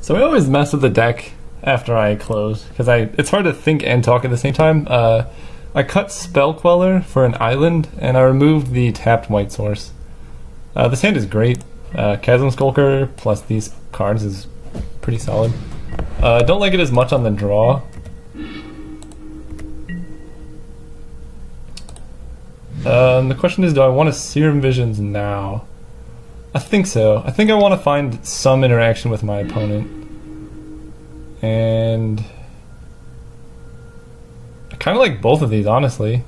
So I always mess with the deck after I close, because it's hard to think and talk at the same time. I cut Spell Queller for an island, and I removed the tapped white source. This hand is great. Chasm Skulker plus these cards is pretty solid. Don't like it as much on the draw. The question is, do I want to Serum Visions now? I think so. I think I want to find some interaction with my opponent. And I kind of like both of these, honestly.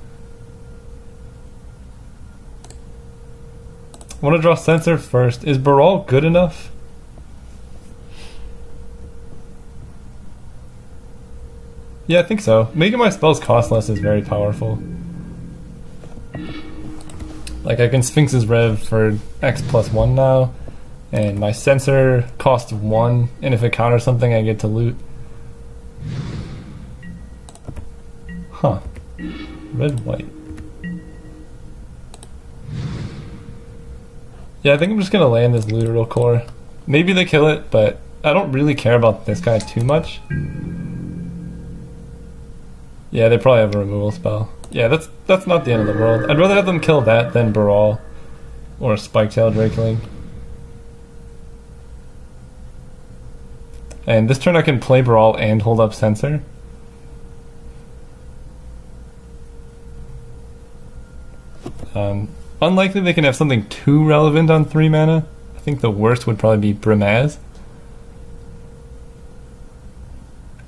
I want to draw Censor first. Is Baral good enough? Yeah, I think so. Making my spells cost less is very powerful. Like, I can Sphinx's Rev for X+1 now, and my Censor costs 1, and if it counters something, I get to loot. Huh. Red-white. Yeah, I think I'm just gonna land this Looter Core. Maybe they kill it, but I don't really care about this guy too much. Yeah, they probably have a removal spell. Yeah, that's not the end of the world. I'd rather have them kill that than Baral or Spiketail Drakeling. And this turn I can play Baral and hold up Censor. Unlikely they can have something too relevant on 3 mana. I think the worst would probably be Brimaz.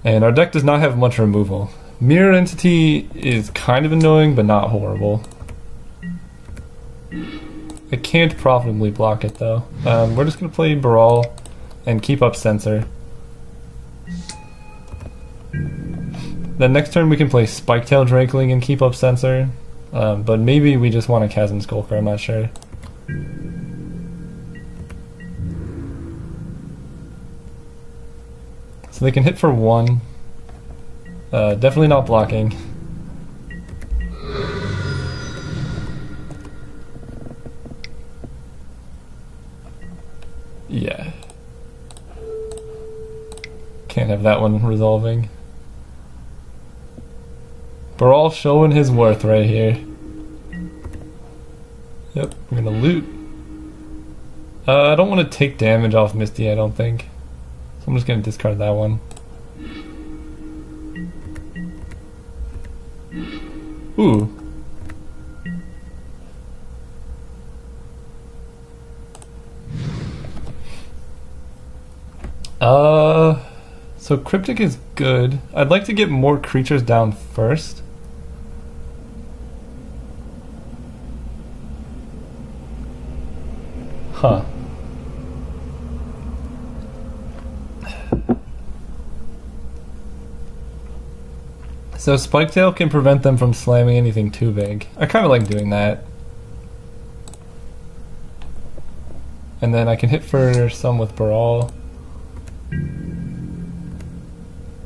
And our deck does not have much removal. Mirror Entity is kind of annoying, but not horrible. I can't profitably block it though. We're just going to play Baral and keep up Censor. Then next turn we can play Spiketail Drakeling and keep up Censor. But maybe we just want a Chasm Skulker, I'm not sure. So they can hit for 1. Definitely not blocking. Yeah. Can't have that one resolving. Baral showing his worth right here. Yep, I'm gonna loot. I don't want to take damage off Misty, I don't think. So I'm just gonna discard that one. Ooh. So Cryptic is good. I'd like to get more creatures down first. Huh. So Spiketail can prevent them from slamming anything too big. I kind of like doing that. And then I can hit for some with Baral.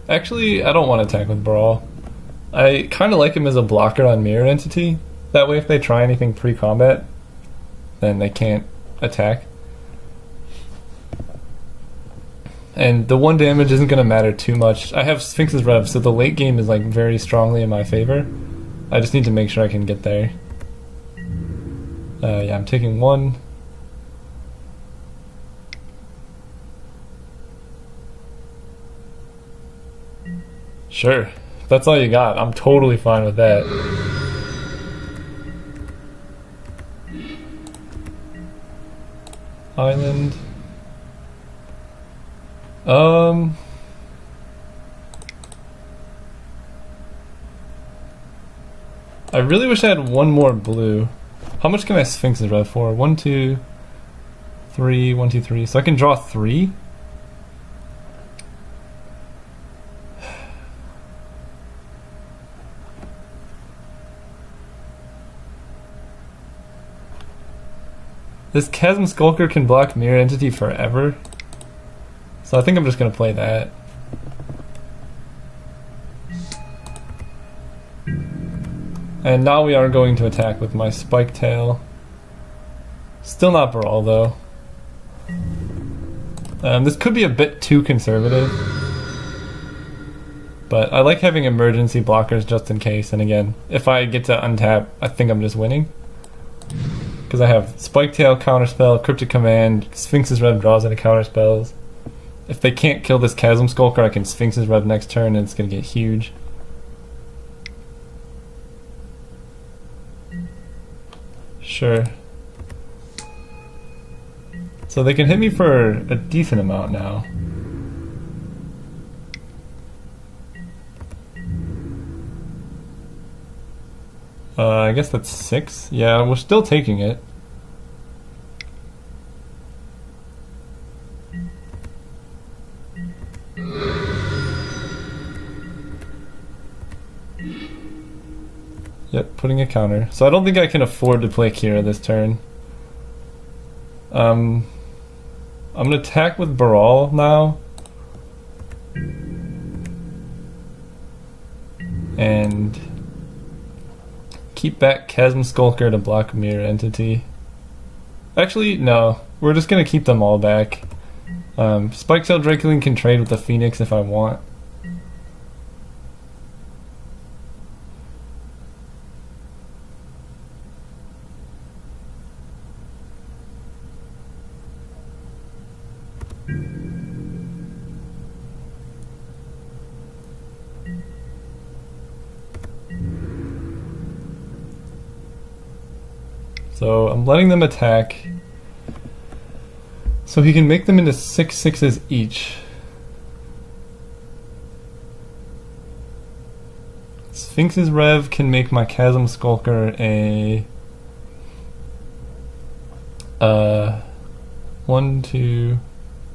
Actually, I don't want to attack with Baral. I kind of like him as a blocker on Mirror Entity. That way if they try anything pre-combat, then they can't attack. And the 1 damage isn't going to matter too much. I have Sphinx's Rev, so the late game is like very strongly in my favor. I just need to make sure I can get there. Yeah, I'm taking 1. Sure, if that's all you got, I'm totally fine with that. Island. I really wish I had 1 more blue. How much can I Sphinx's Rev for? 1, 2, 3, 1, 2, 3. So I can draw 3? This Chasm Skulker can block Mirror Entity forever. So I think I'm just going to play that. And now we are going to attack with my Spiketail. Still not Baral though. This could be a bit too conservative, but I like having emergency blockers just in case. And again, if I get to untap, I think I'm just winning. Because I have Spiketail counterspell, Cryptic Command, Sphinx's Rev draws into counterspells. If they can't kill this Chasm Skulker, I can Sphinx's Rev next turn and it's going to get huge. Sure. So they can hit me for a decent amount now. I guess that's 6. Yeah, we're still taking it. Yep, putting a counter. So I don't think I can afford to play Kira this turn. I'm gonna attack with Baral now. And keep back Chasm Skulker to block Mirror Entity. Actually, no. We're just gonna keep them all back. Spiketail Dracoling can trade with the Phoenix if I want. So I'm letting them attack so he can make them into 6/6s each. Sphinx's Rev can make my Chasm Skulker a 1, 2,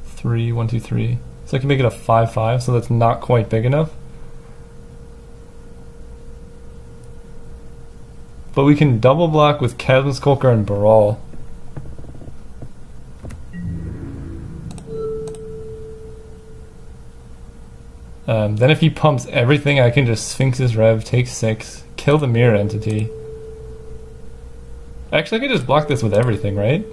3, 1, 2, 3. So I can make it a 5/5, so that's not quite big enough. But we can double block with Chasm Skulker and Baral. Then if he pumps everything, I can just Sphinx's Rev, take 6, kill the Mirror Entity. Actually, I could just block this with everything, right?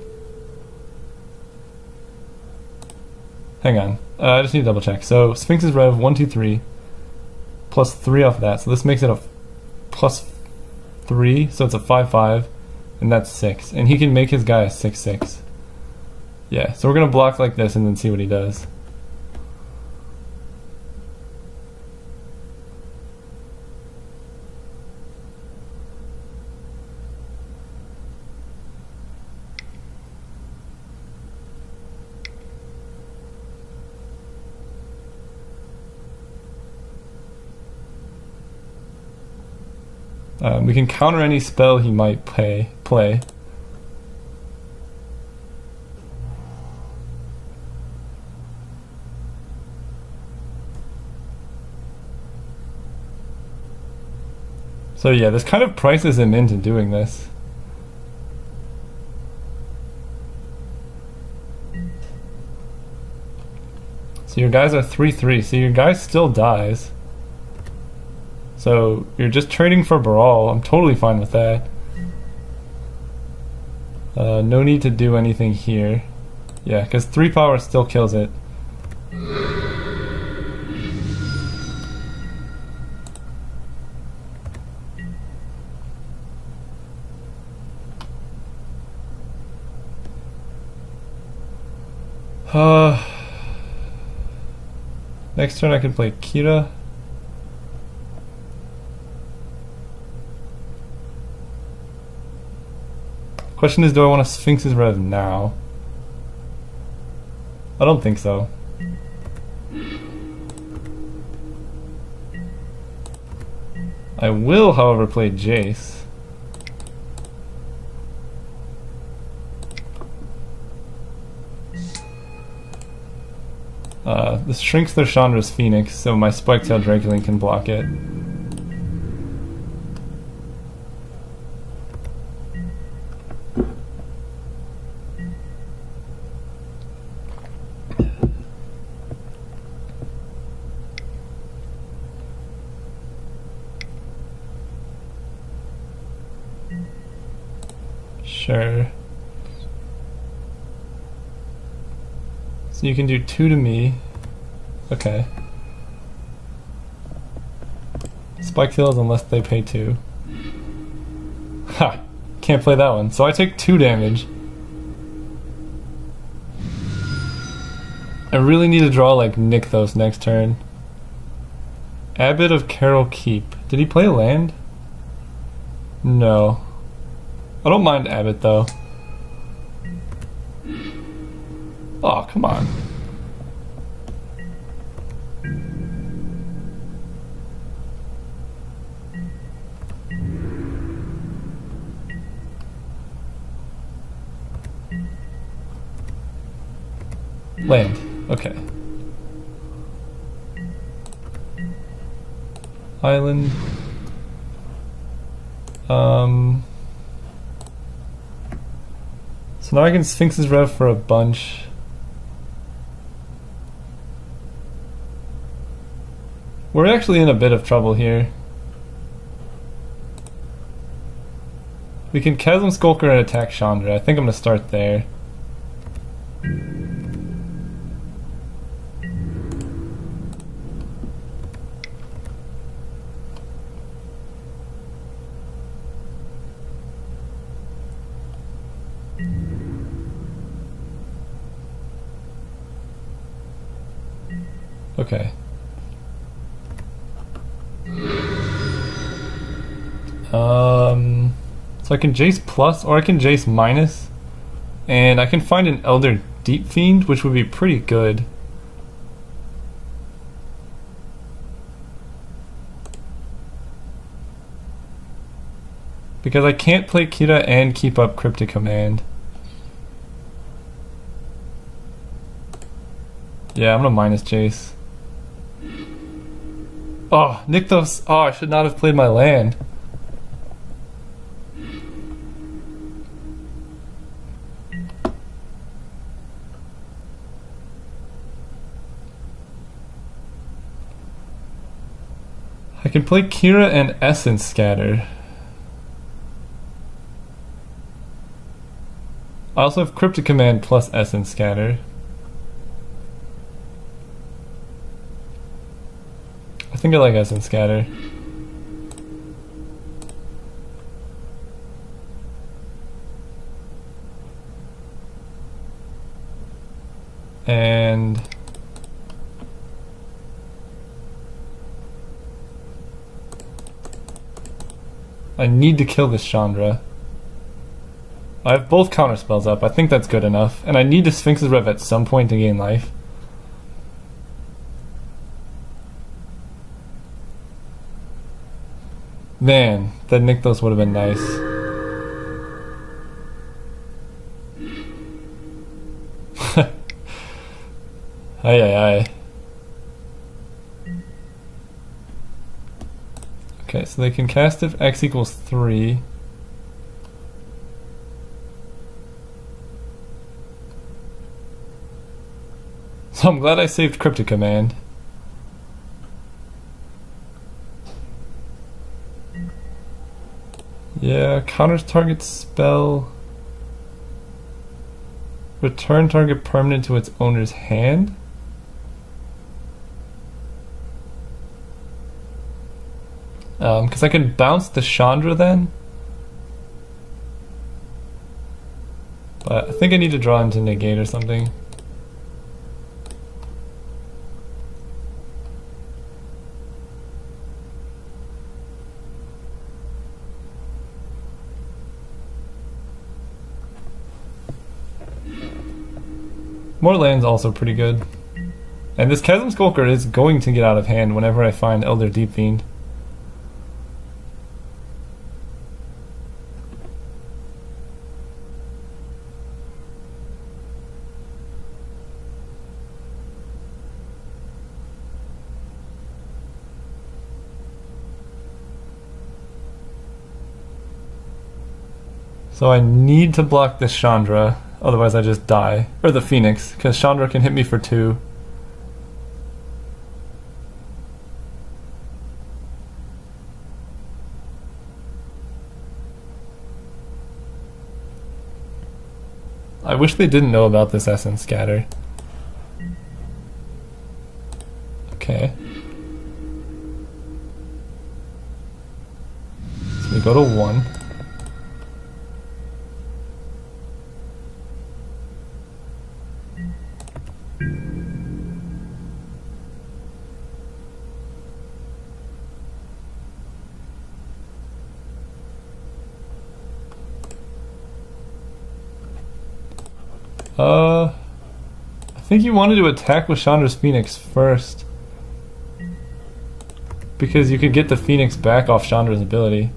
Hang on. I just need to double check. So Sphinx's Rev, 1, 2, 3, plus 3 off that. So this makes it a plus 3, so it's a 5/5, and that's 6. And he can make his guy a 6/6. Yeah, so we're gonna block like this and then see what he does. We can counter any spell he might play. So yeah, this kind of prices him into doing this. So your guys are 3/3, so your guy still dies. So you're just trading for Baral. I'm totally fine with that. No need to do anything here. Yeah, because 3 power still kills it. Next turn I can play Kira. Question is, do I want to Sphinx's Rev now? I don't think so. I will, however, play Jace. This shrinks their Chandra's Phoenix, so my Spiketail Dracoling can block it. Sure. So So you can do 2 to me. Okay. Spike fails unless they pay 2. Ha! Can't play that one. So I take 2 damage. I really need to draw like Nykthos next turn. Abbot of Carroll Keep. Did he play a land? No. I don't mind Abbot though. Oh, come on. Land. Okay. Island. So now I can Sphinx's Rev for a bunch. We're actually in a bit of trouble here. We can Chasm Skulker and attack Chandra. I think I'm gonna start there. Okay. So I can Jace plus, or I can Jace minus, and I can find an Elder Deep Fiend, which would be pretty good. Because I can't play Kira and keep up Cryptic Command. Yeah, I'm gonna minus Jace. Oh, Nykthos. Oh, I should not have played my land. I can play Kira and Essence Scatter. I also have Cryptic Command plus Essence Scatter. I think I like Essence Scatter. And I need to kill this Chandra. I have both counter spells up. I think that's good enough. And I need to Sphinx's Rev at some point to gain life. Man, that Nykthos would have been nice. Ay ay ay. Okay, so they can cast if X equals 3. So I'm glad I saved Cryptic Command. Yeah, counters target spell. Return target permanent to its owner's hand. Because I can bounce the Chandra then. But I think I need to draw into negate or something. More land's also pretty good. And this Chasm Skulker is going to get out of hand whenever I find Elder Deep Fiend. So I need to block this Chandra, otherwise I just die. Or the Phoenix, because Chandra can hit me for 2. I wish they didn't know about this Essence Scatter. Okay. So we go to 1. I think you wanted to attack with Chandra's Phoenix first, because you could get the Phoenix back off Chandra's ability.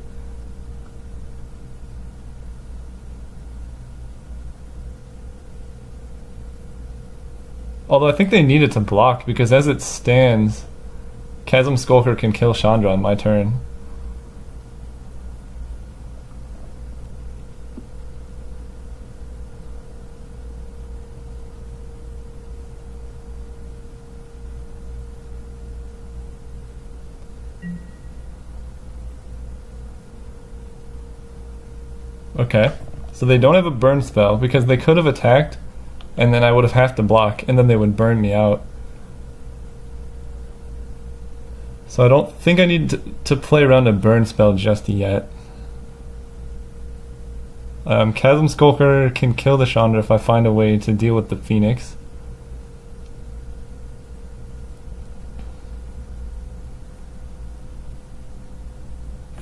Although I think they need it to block, because as it stands, Chasm Skulker can kill Chandra on my turn. Okay, so they don't have a burn spell, because they could have attacked, and then I would have to block, and then they would burn me out. So I don't think I need to play around a burn spell just yet. Chasm Skulker can kill the Chandra if I find a way to deal with the Phoenix.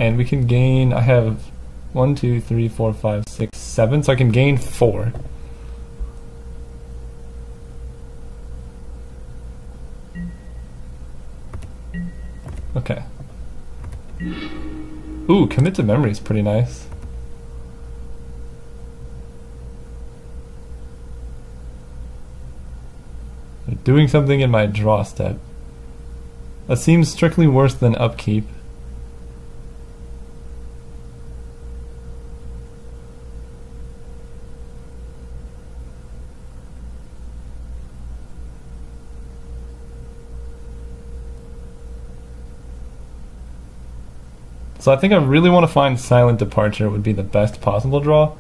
And we can gain, I have 1, 2, 3, 4, 5, 6, 7, so I can gain 4. Okay. Ooh, Commit to Memory is pretty nice. They're doing something in my draw step. That seems strictly worse than Upkeep. So I think I really want to find Silent Departure would be the best possible draw.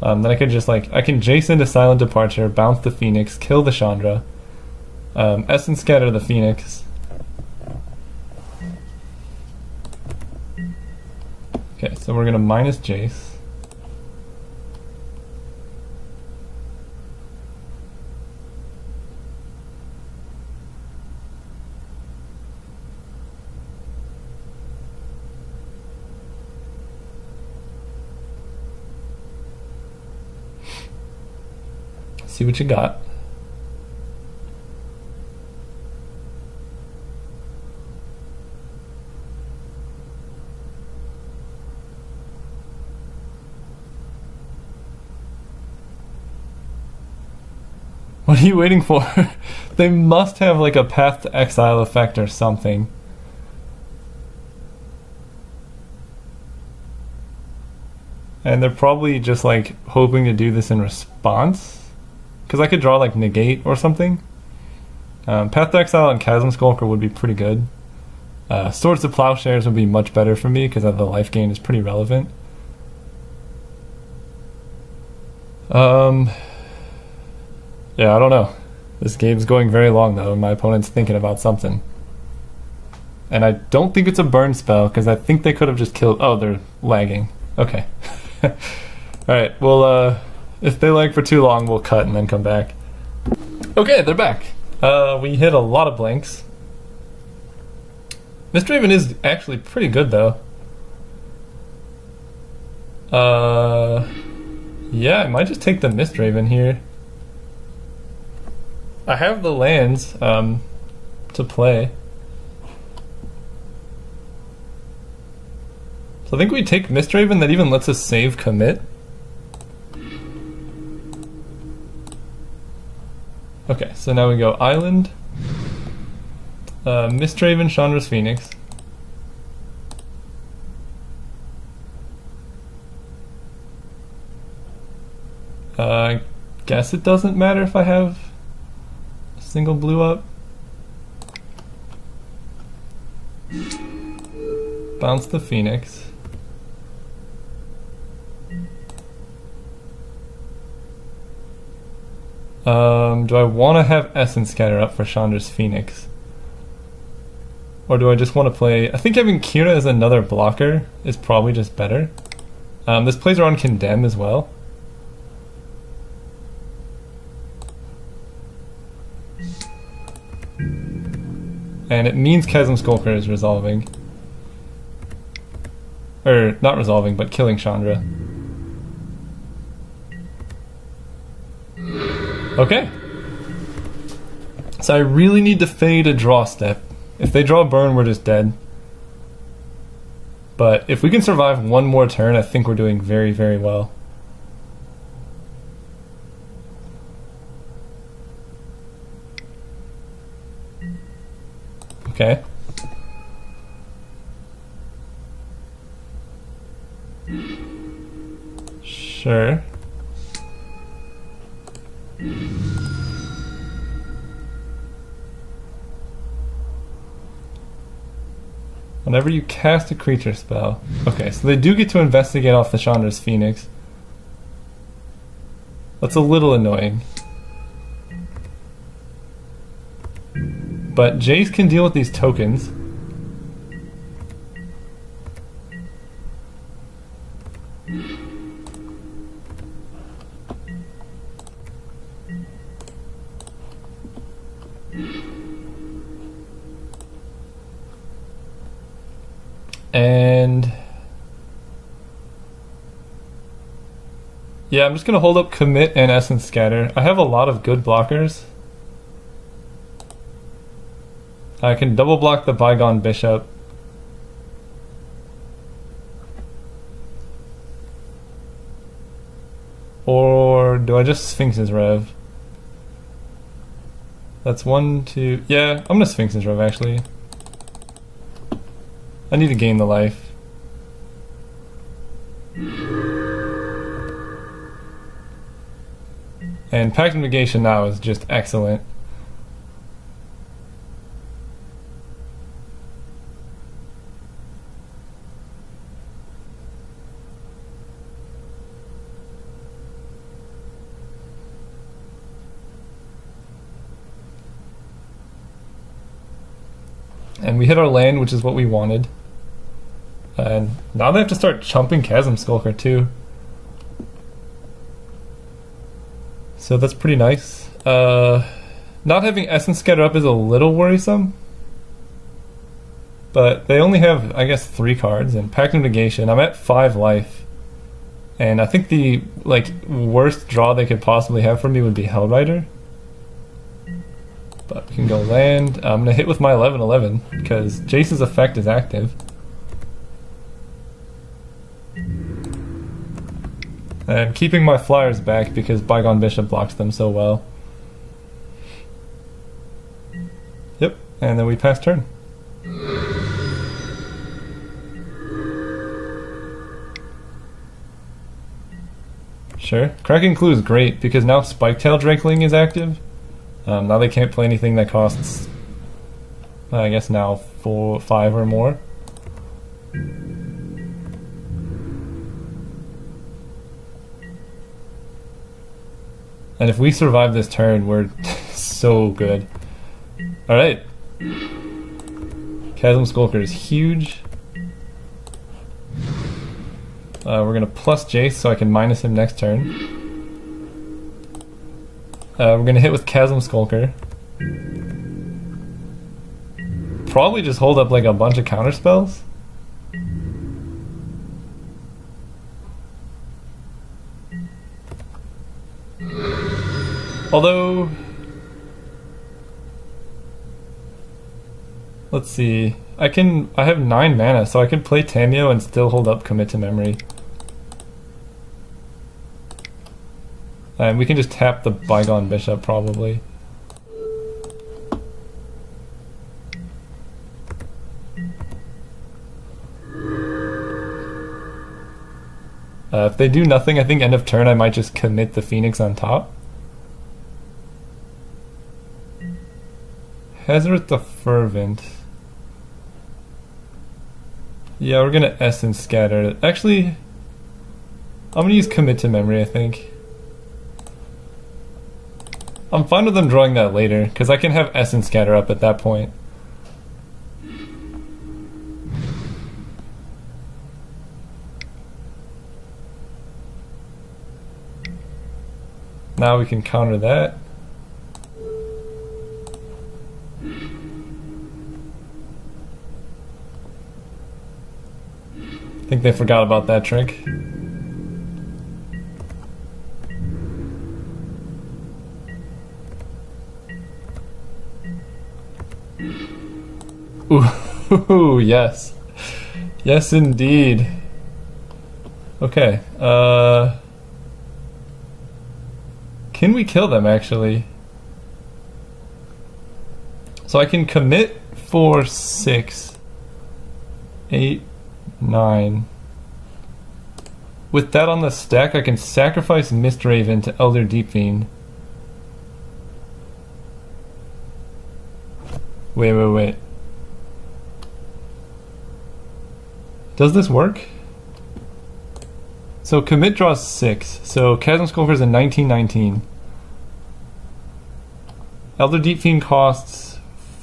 Then I could just I can Jace into Silent Departure, bounce the Phoenix, kill the Chandra, Essence Scatter the Phoenix. Okay, so we're gonna minus Jace. See what you got. What are you waiting for? They must have like a Path to Exile effect or something. And they're probably just like hoping to do this in response. Because I could draw like Negate or something. Path to Exile and Chasm Skulker would be pretty good. Swords to Plowshares would be much better for me because the life gain is pretty relevant. Yeah, I don't know. This game's going very long though, and my opponent's thinking about something. And I don't think it's a burn spell, because I think they could have just killed... Oh, they're lagging. Okay. Alright, well, if they lag for too long, we'll cut and then come back. Okay, they're back. We hit a lot of blanks. Misthaven is actually pretty good, though. Yeah, I might just take the Misthaven here. I have the lands to play. So I think we take Misthaven, that even lets us save commit. Okay, so now we go Island, Misthaven, Chandra's Phoenix. I guess it doesn't matter if I have a single blue up. Bounce the Phoenix. Do I want to have Essence Scatter up for Chandra's Phoenix? Or do I just want to play... I think having Kira as another blocker is probably just better. This plays around Condemn as well. And it means Chasm Skulker is resolving. Or, not resolving, but killing Chandra. Okay. So I really need to fade a draw step. If they draw burn, we're just dead. But if we can survive one more turn, I think we're doing very, very well. Okay. Sure. Whenever you cast a creature spell. Okay, so they do get to investigate off the Chandra's Phoenix. That's a little annoying. But Jace can deal with these tokens. And yeah, I'm just gonna hold up Commit and Essence Scatter. I have a lot of good blockers. I can double block the Bygone Bishop. Or do I just Sphinx's Rev? That's 1, 2... Yeah, I'm gonna Sphinx's Rev actually. I need to gain the life. And Pact of Negation now is just excellent. And we hit our land, which is what we wanted. And now they have to start chumping Chasm Skulker too. So that's pretty nice. Not having Essence Scatter up is a little worrisome. But they only have, I guess, 3 cards. And Pact of Negation, I'm at 5 life. And I think the worst draw they could possibly have for me would be Hellrider. But we can go land. I'm going to hit with my 11/11 because Jace's effect is active. And keeping my flyers back because Bygone Bishop blocks them so well. Yep, and then we pass turn. Sure. Cracking Clue is great because now Spiketail Drakeling is active. Now they can't play anything that costs, I guess now 4, 5 or more. And if we survive this turn, we're so good. Alright. Chasm Skulker is huge. We're going to plus Jace so I can minus him next turn. We're going to hit with Chasm Skulker. Probably just hold up like a bunch of counter spells. Although, let's see. I have 9 mana, so I can play Tameo and still hold up Commit to Memory. And we can just tap the Bygone Bishop, probably. If they do nothing, I think end of turn I might just commit the Phoenix on top. Hazard the Fervent. Yeah, we're gonna Essence Scatter. Actually, I'm gonna use Commit to Memory, I think. I'm fine with them drawing that later, because I can have Essence Scatter up at that point. Now we can counter that. I think they forgot about that trick. Ooh, yes. Yes, indeed. Okay, can we kill them, actually? So I can commit for 6, 8, 9. With that on the stack, I can sacrifice Mistraven to Elder Deep Fiend. Wait. Does this work? So commit draws 6. So Chasm Skulker's a 1919. Elder Deep Fiend costs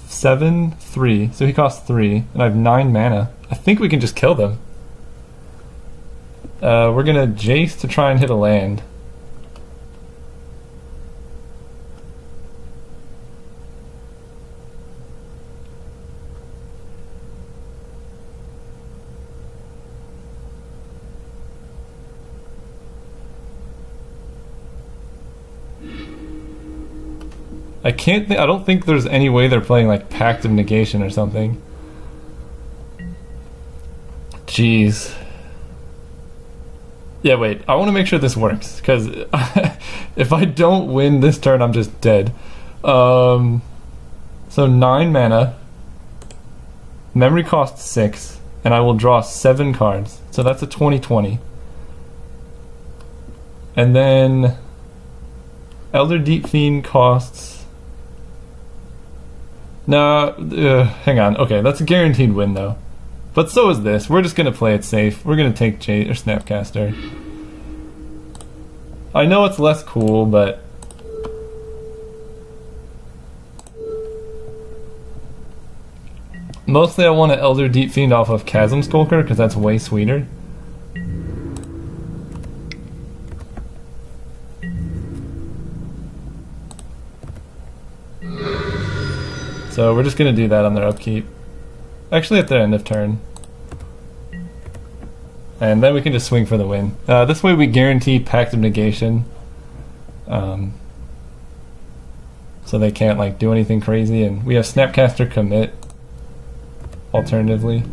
7, 3. So he costs 3, and I have 9 mana. I think we can just kill them. We're gonna Jace to try and hit a land. I don't think there's any way they're playing like Pact of Negation or something. Jeez. Yeah, wait. I want to make sure this works, because if I don't win this turn, I'm just dead. So 9 mana. Memory costs 6, and I will draw 7 cards. So that's a 20-20. And then Elder Deep Fiend costs... No, hang on. Okay, that's a guaranteed win, though. But so is this. We're just going to play it safe. We're going to take Jade or Snapcaster. I know it's less cool, but... Mostly I want to Elder Deep Fiend off of Chasm Skulker, because that's way sweeter. So we're just going to do that on their upkeep. Actually at their end of turn. And then we can just swing for the win. This way we guarantee Pact of Negation. So they can't like do anything crazy, and we have Snapcaster commit alternatively.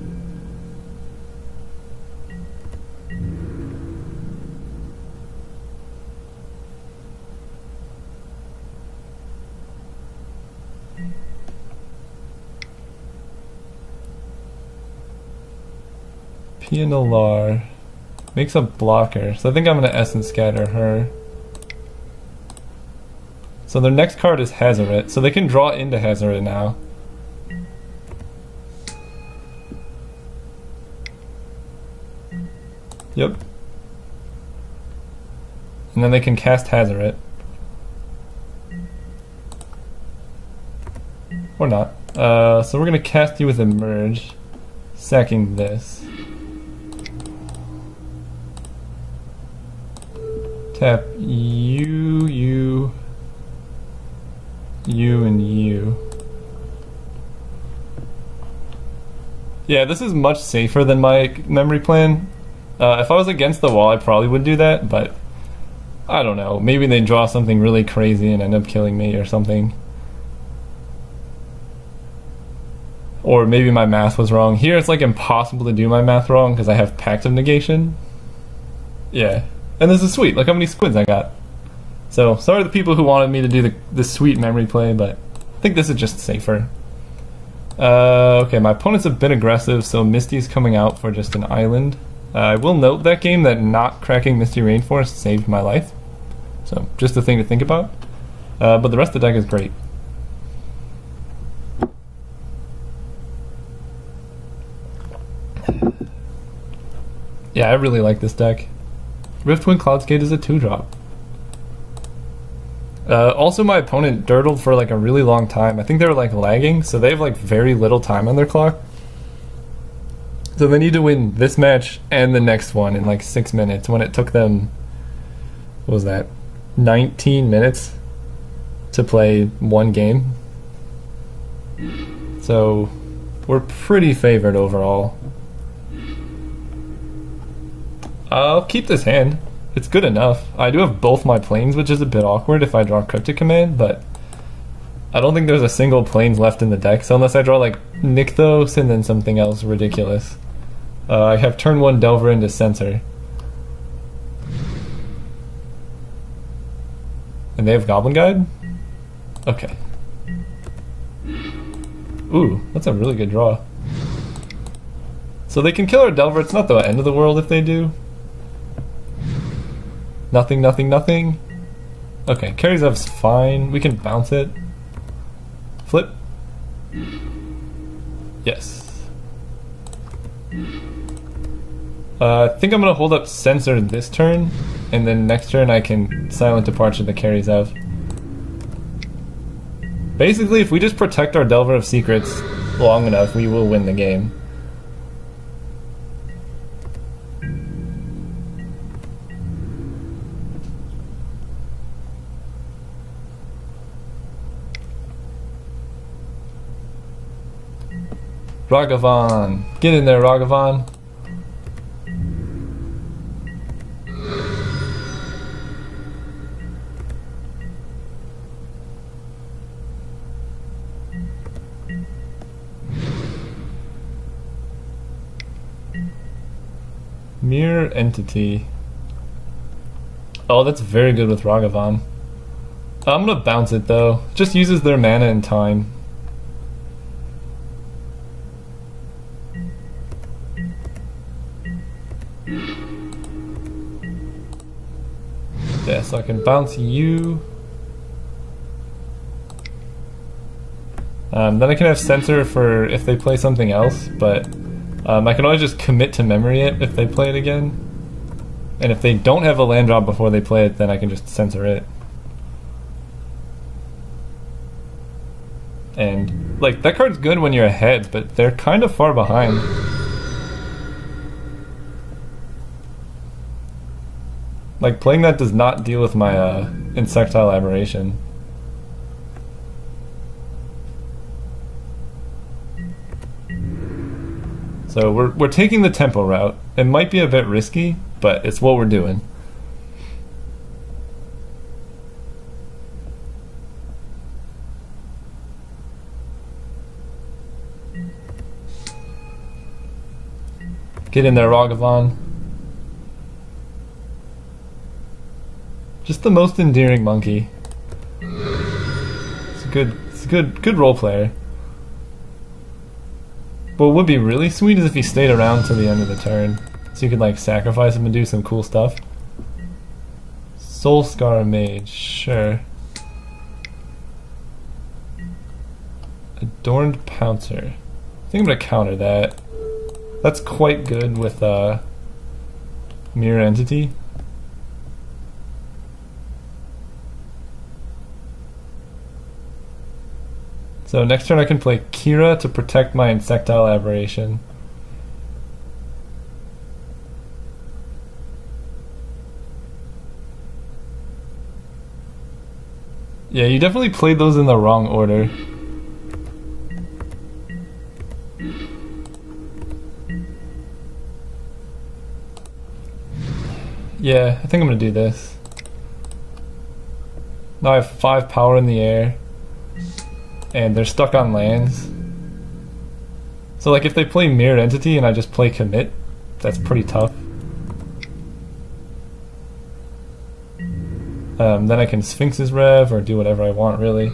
Pianalar makes a blocker, so I think I'm going to Essence Scatter her. So their next card is Hazoret, so they can draw into Hazoret now. Yep. And then they can cast Hazoret. Or not. So we're going to cast you with Emerge, sacking this. Tap you, and you. Yeah, this is much safer than my memory plan. If I was against the wall, I probably would do that, but I don't know. Maybe they draw something really crazy and end up killing me or something. Or maybe my math was wrong. Here it's like impossible to do my math wrong because I have Pact of Negation. Yeah. And this is sweet. Look how many squids I got. So, sorry to the people who wanted me to do the sweet memory play, but I think this is just safer. Okay, my opponents have been aggressive, so Misty's coming out for just an island. I will note that game that not cracking Misty Rainforest saved my life. So, just a thing to think about. But the rest of the deck is great. Yeah, I really like this deck. Riftwind Cloudscape is a 2-drop. Also, my opponent dirtled for like a really long time. I think they were like lagging, so they have like very little time on their clock. So they need to win this match and the next one in like 6 minutes when it took them, what was that, 19 minutes to play one game. So we're pretty favored overall. I'll keep this hand. It's good enough. I do have both my planes, which is a bit awkward if I draw Cryptic Command, but I don't think there's a single planes left in the deck, so unless I draw like Nykthos and then something else ridiculous. I have turn 1 Delver into Censor. And they have Goblin Guide? Okay. Ooh, that's a really good draw. So they can kill our Delver. It's not the end of the world if they do. Nothing, nothing, nothing. Okay, Karizov's fine. We can bounce it. Flip. Yes. I think I'm gonna hold up Censor this turn, and then next turn I can Silent Departure the Karizov. Basically, if we just protect our Delver of Secrets long enough, we will win the game. Ragavan! Get in there, Ragavan! Mirror Entity. Oh, that's very good with Ragavan. I'm gonna bounce it though. Just uses their mana and time. Yeah, so I can bounce you. Then I can have Censor for if they play something else, but I can always just commit to memory it if they play it again. And if they don't have a land drop before they play it, then I can just Censor it. And, like, that card's good when you're ahead, but they're kind of far behind. Like, playing that does not deal with my Insectile Aberration. So we're taking the tempo route. It might be a bit risky, but it's what we're doing. Get in there, Ragavan. Just the most endearing monkey. It's a good role player. But what would be really sweet is if he stayed around till the end of the turn. So you could like sacrifice him and do some cool stuff. Soulscar Mage, sure. Adorned Pouncer. I think I'm gonna counter that. That's quite good with Mirror Entity. So next turn I can play Kira to protect my Insectile Aberration. Yeah, you definitely played those in the wrong order. Yeah, I think I'm gonna do this. Now I have 5 power in the air. And they're stuck on lands. So like if they play Mirror Entity and I just play Commit, that's pretty tough. Then I can Sphinx's Rev or do whatever I want really.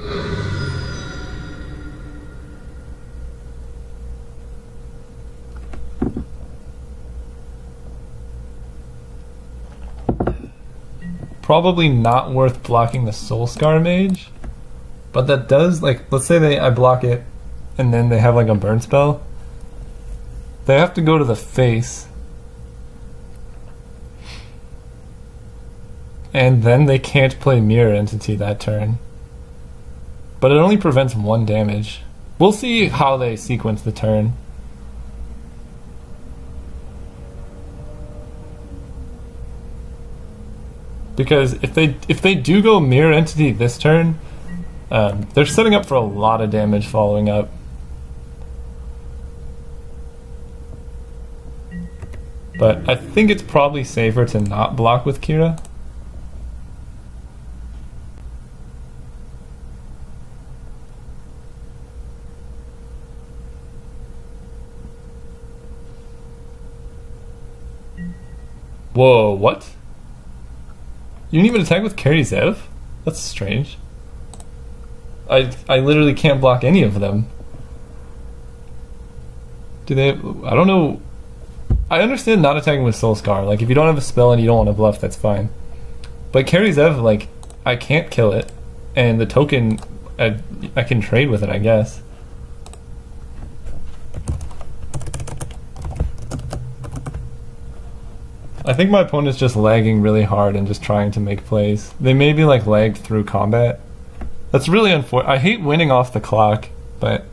Probably not worth blocking the Soulscar Mage. But that does, like, let's say I block it, and then they have, like, a burn spell. They have to go to the face. And then they can't play Mirror Entity that turn. But it only prevents 1 damage. We'll see how they sequence the turn. because if they do go mirror entity this turn, they're setting up for a lot of damage following up. But I think it's probably safer to not block with Kira. Whoa, what? You didn't even attack with Carry Zev? That's strange. I literally can't block any of them. Do they have, I don't know. I understand not attacking with Soul Scar. Like, if you don't have a spell and you don't want to bluff, that's fine. But Carry Zev, like, I can't kill it. And the token, I can trade with it, I guess. I think my opponent's just lagging really hard and just trying to make plays. They maybe like lagged through combat. That's really unfortunate. I hate winning off the clock, but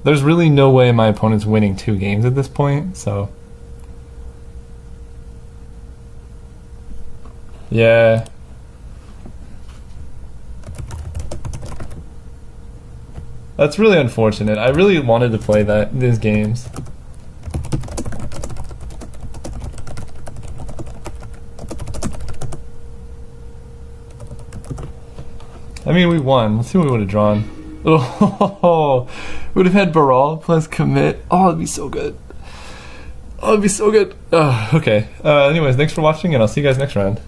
there's really no way my opponent's winning 2 games at this point, so. Yeah. That's really unfortunate. I really wanted to play these games. I mean, we won. Let's see what we would have drawn. Oh, we would have had Baral plus commit. Oh, it'd be so good. Oh, it'd be so good. Okay. Anyways, thanks for watching, and I'll see you guys next round.